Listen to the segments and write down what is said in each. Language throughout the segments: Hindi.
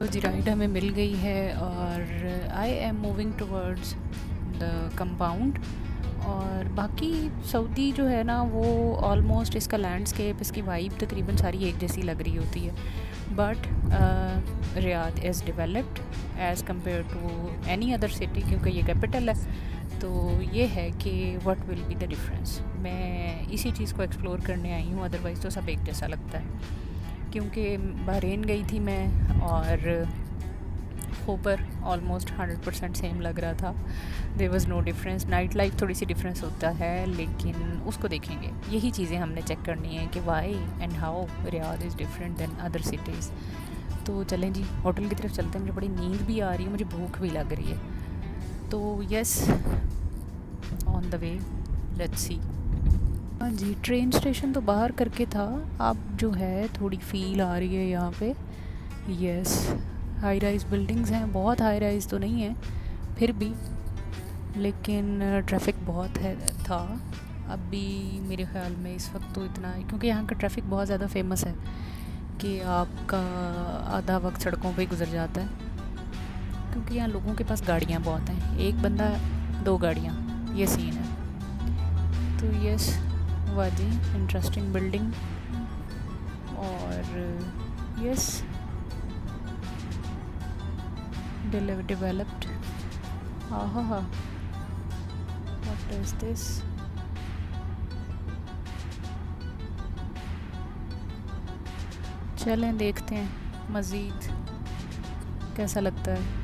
तो जी राइड हमें मिल गई है और I am moving towards the compound. और बाकी सऊदी जो है ना वो ऑलमोस्ट इसका लैंडस्केप, इसकी वाइब तकरीबन सारी एक जैसी लग रही होती है। But Riyadh is developed as compare to any other city, क्योंकि ये कैपिटल है। तो ये है कि what will be the difference. मैं इसी चीज़ को एक्सप्लोर करने आई हूँ, अदरवाइज़ तो सब एक जैसा लगता है। क्योंकि बहरीन गई थी मैं और ऊपर ऑलमोस्ट 100% सेम लग रहा था। There was no difference. Night life थोड़ी सी डिफरेंस होता है, लेकिन उसको देखेंगे। यही चीज़ें हमने चेक करनी है कि why and how Riyadh is different than other cities. तो चलें जी, होटल की तरफ चलते हैं। मुझे बड़ी नींद भी आ रही है, मुझे भूख भी लग रही है। तो yes, on the way, let's see. हाँ जी, ट्रेन स्टेशन तो बाहर करके था, अब जो है थोड़ी फील आ रही है यहाँ पे। यस, हाई राइज़ बिल्डिंग्स हैं, बहुत हाई राइज़ तो नहीं है फिर भी, लेकिन ट्रैफिक बहुत है था। अभी मेरे ख़्याल में इस वक्त तो इतना, क्योंकि यहाँ का ट्रैफिक बहुत ज़्यादा फेमस है कि आपका आधा वक्त सड़कों पे ही गुजर जाता है, क्योंकि यहाँ लोगों के पास गाड़ियाँ बहुत हैं। एक बंदा, दो गाड़ियाँ, ये सीन है। तो यस, वाह जी, इंटरेस्टिंग बिल्डिंग। और यस, डेवलप्ड। हाँ हाँ हाँ, व्हाट इज दिस? चलें देखते हैं मज़ीद कैसा लगता है।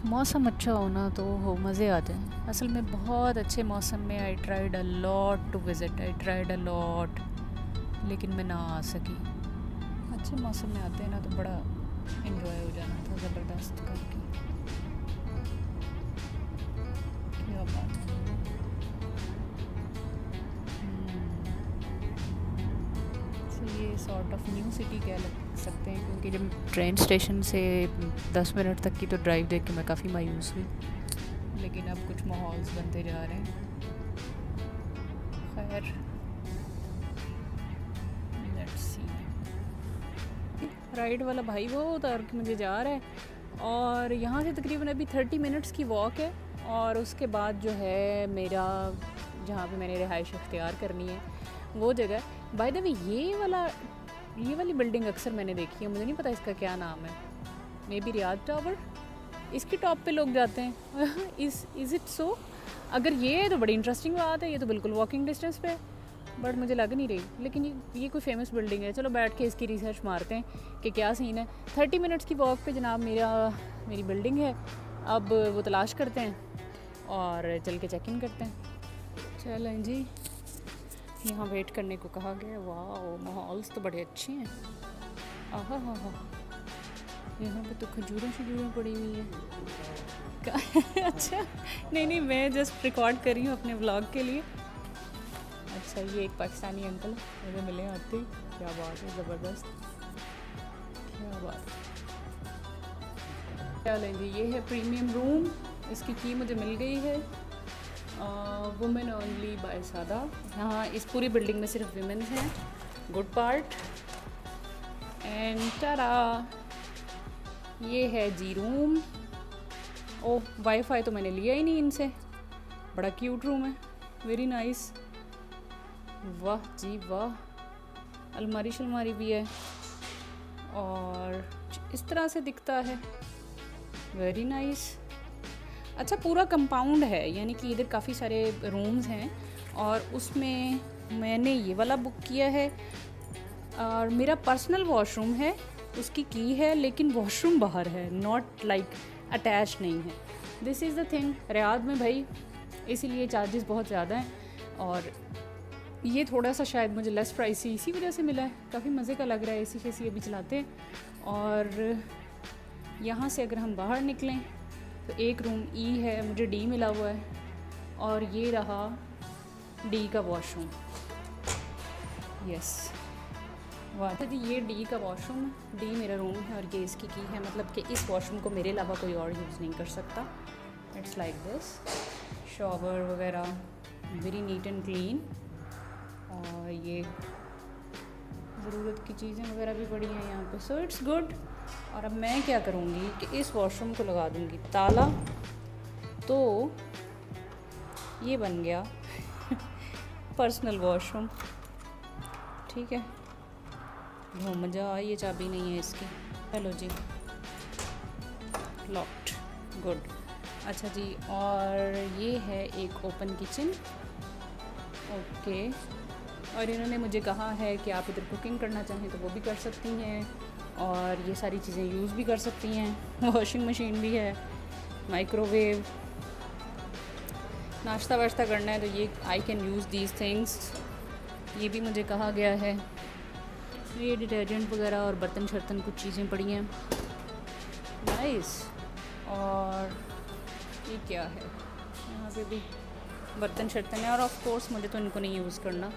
मौसम अच्छा हो ना तो हो मज़े आ जाए। असल में बहुत अच्छे मौसम में I tried a lot to visit, I tried a lot, लेकिन मैं ना आ सकी। अच्छे मौसम में आते हैं ना तो बड़ा इन्जॉय हो जाना था ज़बरदस्त करके। क्या बात है। तो ये सॉर्ट ऑफ न्यू सिटी कह सकते हैं, क्योंकि जब ट्रेन स्टेशन से 10 मिनट तक की तो ड्राइव देख के मैं काफ़ी मायूस हुई, लेकिन अब कुछ माहौल्स बनते जा रहे हैं। खैर, लेट्स सी। राइड वाला भाई वो उतार के मुझे जा रहा है, और यहाँ से तकरीबन अभी 30 मिनट्स की वॉक है। और उसके बाद जो है मेरा, जहाँ पे मैंने रिहाइश इख्तियार करनी है वो जगह। बाय द वे, ये वाली बिल्डिंग अक्सर मैंने देखी है, मुझे नहीं पता इसका क्या नाम है। मे बी रियाद टावर, इसकी टॉप पे लोग जाते हैं। Is it so? अगर ये है तो बड़ी इंटरेस्टिंग बात है, ये तो बिल्कुल वॉकिंग डिस्टेंस पे है, बट मुझे लग नहीं रही। लेकिन ये कोई फेमस बिल्डिंग है, चलो बैठ के इसकी रिसर्च मारते हैं कि क्या सीन है। 30 मिनट्स की वॉक पे जनाब मेरी बिल्डिंग है। अब वो तलाश करते हैं और चल के चेक इन करते हैं। चलें जी, यहाँ वेट करने को कहा गया। वाह, माहौल्स तो बड़े अच्छे हैं। आहा हा हा, यहाँ पे तो खजूरें पड़ी हुई हैं। अच्छा, नहीं, मैं जस्ट रिकॉर्ड कर रही हूँ अपने व्लॉग के लिए। अच्छा, ये एक पाकिस्तानी अंकल मुझे मिले आते ही। क्या बात है, ज़बरदस्त, क्या बात है। चलें जी, ये है प्रीमियम रूम, इसकी की मुझे मिल गई है। वुमेन ओनली बाय सादा। हाँ, इस पूरी बिल्डिंग में सिर्फ विमेंस हैं, गुड पार्ट। एंड टारा, ये है जी रूम। ओह, वाईफाई तो मैंने लिया ही नहीं इनसे। बड़ा क्यूट रूम है, वेरी नाइस। वाह जी वाह, अलमारी शलमारी भी है और इस तरह से दिखता है, वेरी नाइस। अच्छा, पूरा कंपाउंड है, यानी कि इधर काफ़ी सारे रूम्स हैं और उसमें मैंने ये वाला बुक किया है। और मेरा पर्सनल वॉशरूम है, उसकी की है, लेकिन वॉशरूम बाहर है, नॉट लाइक अटैच नहीं है। This is the thing Riyadh में भाई, इसीलिए चार्जेस बहुत ज़्यादा हैं। और ये थोड़ा सा शायद मुझे लेस प्राइसी इसी वजह से मिला है। काफ़ी मज़े का लग रहा है, एसी अभी चलाते हैं। और यहाँ से अगर हम बाहर निकलें तो एक रूम ई है, मुझे डी मिला हुआ है, और ये रहा डी का वॉशरूम। यस, वाह जी, ये डी का वॉशरूम, डी मेरा रूम है और ये इसकी की है। मतलब कि इस वॉशरूम को मेरे अलावा कोई और यूज़ नहीं कर सकता। इट्स लाइक दिस, शॉवर वगैरह वेरी नीट एंड क्लीन। और ये ज़रूरत की चीज़ें वगैरह भी पड़ी हैं यहाँ पे, सो इट्स गुड। और अब मैं क्या करूँगी कि इस वॉशरूम को लगा दूँगी ताला, तो ये बन गया पर्सनल वॉशरूम। ठीक है, बहुत मज़ा आई, ये चाबी नहीं है इसकी। हेलो जी, लॉक्ड, गुड। अच्छा जी, और ये है एक ओपन किचन। ओके, और इन्होंने मुझे कहा है कि आप इधर कुकिंग करना चाहें तो वो भी कर सकती हैं, और ये सारी चीज़ें यूज़ भी कर सकती हैं। वॉशिंग मशीन भी है, माइक्रोवेव, नाश्ता वाश्ता करना है तो ये I can use these things. ये भी मुझे कहा गया है। ये डिटर्जेंट वगैरह और बर्तन शर्तन कुछ चीज़ें पड़ी हैं, नाइस। और ये क्या है, यहाँ पे भी बर्तन शर्तन है, और ऑफ कोर्स मुझे तो इनको नहीं यूज़ करना।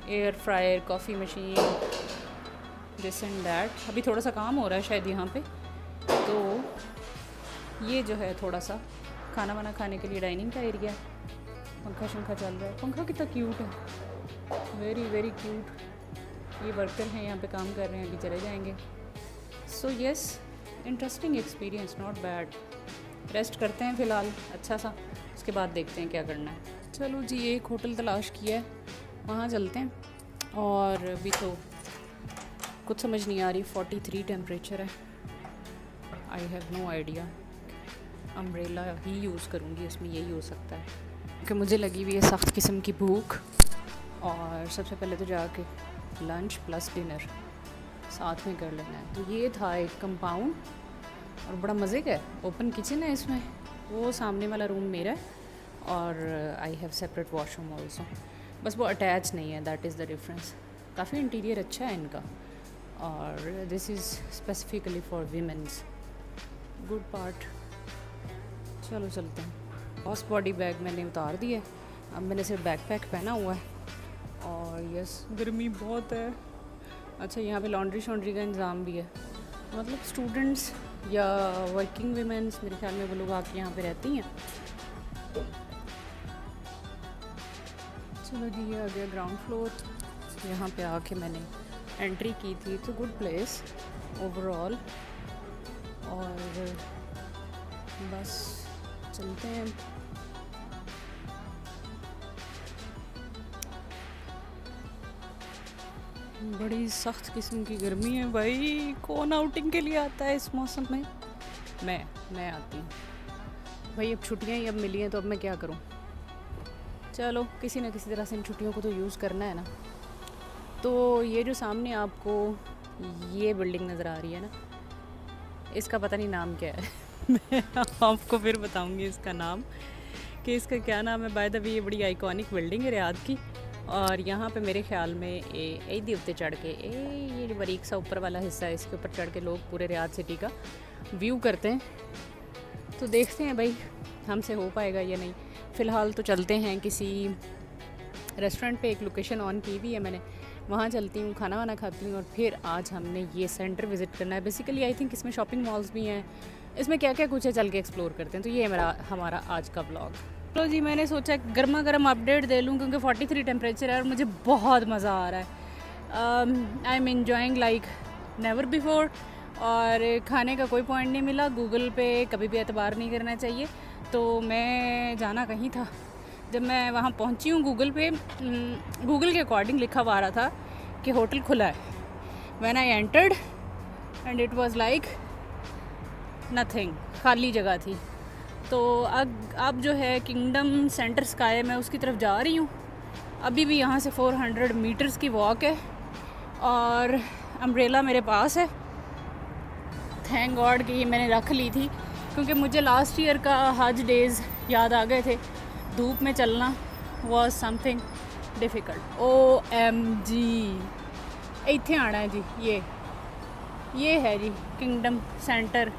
Air fryer, coffee machine, this and that. अभी थोड़ा सा काम हो रहा है शायद यहाँ पे, तो ये जो है थोड़ा सा खाना वाना खाने के लिए डाइनिंग का एरिया। पंखा शंखा चल रहा है, पंखा कितना क्यूट है, वेरी वेरी क्यूट। ये वर्कर हैं यहाँ पे काम कर रहे हैं, अभी चले जाएंगे। So yes, interesting experience, not bad. Rest करते हैं फ़िलहाल अच्छा सा, उसके बाद देखते हैं क्या करना है। चलो जी, एक होटल तलाश किया है, वहाँ चलते हैं। और अभी तो कुछ समझ नहीं आ रही, 43 टेम्परेचर है। I have no idea, umbrella ही यूज़ करूँगी, इसमें यही हो सकता है, क्योंकि मुझे लगी हुई है सख्त किस्म की भूख। और सबसे पहले तो जाके लंच प्लस डिनर साथ में कर लेना है। तो ये था एक कंपाउंड, और बड़ा मज़े का है, ओपन किचन है इसमें। वो सामने वाला रूम मेरा है, और I have separate washroom also, बस वो अटैच नहीं है, दैट इज़ द डिफरेंस। काफ़ी इंटीरियर अच्छा है इनका, और this is specifically for women's, good part. चलो चलते हैं। बॉस बॉडी बैग मैंने उतार दिया, अब मैंने सिर्फ बैकपैक पहना हुआ है। और यस, गर्मी बहुत है। अच्छा, यहाँ पे लॉन्ड्री शॉन्ड्री का इंतज़ाम भी है, मतलब स्टूडेंट्स या वर्किंग वीमेंस, मेरे ख्याल में वो लोग आके यहाँ पे रहती हैं। चलो जी, ये आ गया ग्राउंड फ्लोर। यहाँ पे आके मैंने एंट्री की थी। It's a good place overall, और बस चलते हैं। बड़ी सख्त किस्म की गर्मी है भाई, कौन आउटिंग के लिए आता है इस मौसम में? मैं आती हूँ भाई। अब छुट्टियाँ ही अब मिली हैं, तो अब मैं क्या करूँ? चलो, किसी न किसी तरह से इन छुट्टियों को तो यूज़ करना है ना। तो ये जो सामने आपको ये बिल्डिंग नज़र आ रही है ना, इसका पता नहीं नाम क्या है मैं आपको फिर बताऊंगी इसका नाम, कि इसका क्या नाम है। बाय द वे, ये बड़ी आइकॉनिक बिल्डिंग है रियाद की, और यहाँ पे मेरे ख्याल में ईदी उत्ते चढ़ के ये बारीक सा ऊपर वाला हिस्सा है, इसके ऊपर चढ़ के लोग पूरे रियाद सिटी का व्यू करते हैं। तो देखते हैं भाई हमसे हो पाएगा या नहीं। फ़िलहाल तो चलते हैं किसी रेस्टोरेंट पे, एक लोकेशन ऑन की भी है मैंने, वहाँ चलती हूँ, खाना वाना खाती हूँ, और फिर आज हमने ये सेंटर विज़िट करना है। बेसिकली आई थिंक इसमें शॉपिंग मॉल्स भी हैं, इसमें क्या क्या कुछ है चल के एक्सप्लोर करते हैं। तो ये है हमारा आज का ब्लॉग। तो जी, मैंने सोचा गर्मा गर्म अपडेट दे लूँ, क्योंकि 43 टेम्परेचर है और मुझे बहुत मज़ा आ रहा है। I am enjoying like never before. और खाने का कोई पॉइंट नहीं मिला, गूगल पे कभी भी एतबार नहीं करना चाहिए। तो मैं जाना कहीं था, जब मैं वहाँ पहुँची हूँ गूगल पे, गूगल के अकॉर्डिंग लिखा हुआ आ रहा था कि होटल खुला है। When I entered and it was like nothing, खाली जगह थी। तो अब जो है किंगडम सेंटर स्काई, मैं उसकी तरफ जा रही हूँ। अभी भी यहाँ से 400 मीटर्स की वॉक है, और अम्ब्रेला मेरे पास है। थैंक गॉड कि ये मैंने रख ली थी, क्योंकि मुझे लास्ट ईयर का हज डेज़ याद आ गए थे। धूप में चलना वॉज समथिंग डिफ़िकल्ट। OMG, इत्थे आना है जी। ये है जी किंगडम सेंटर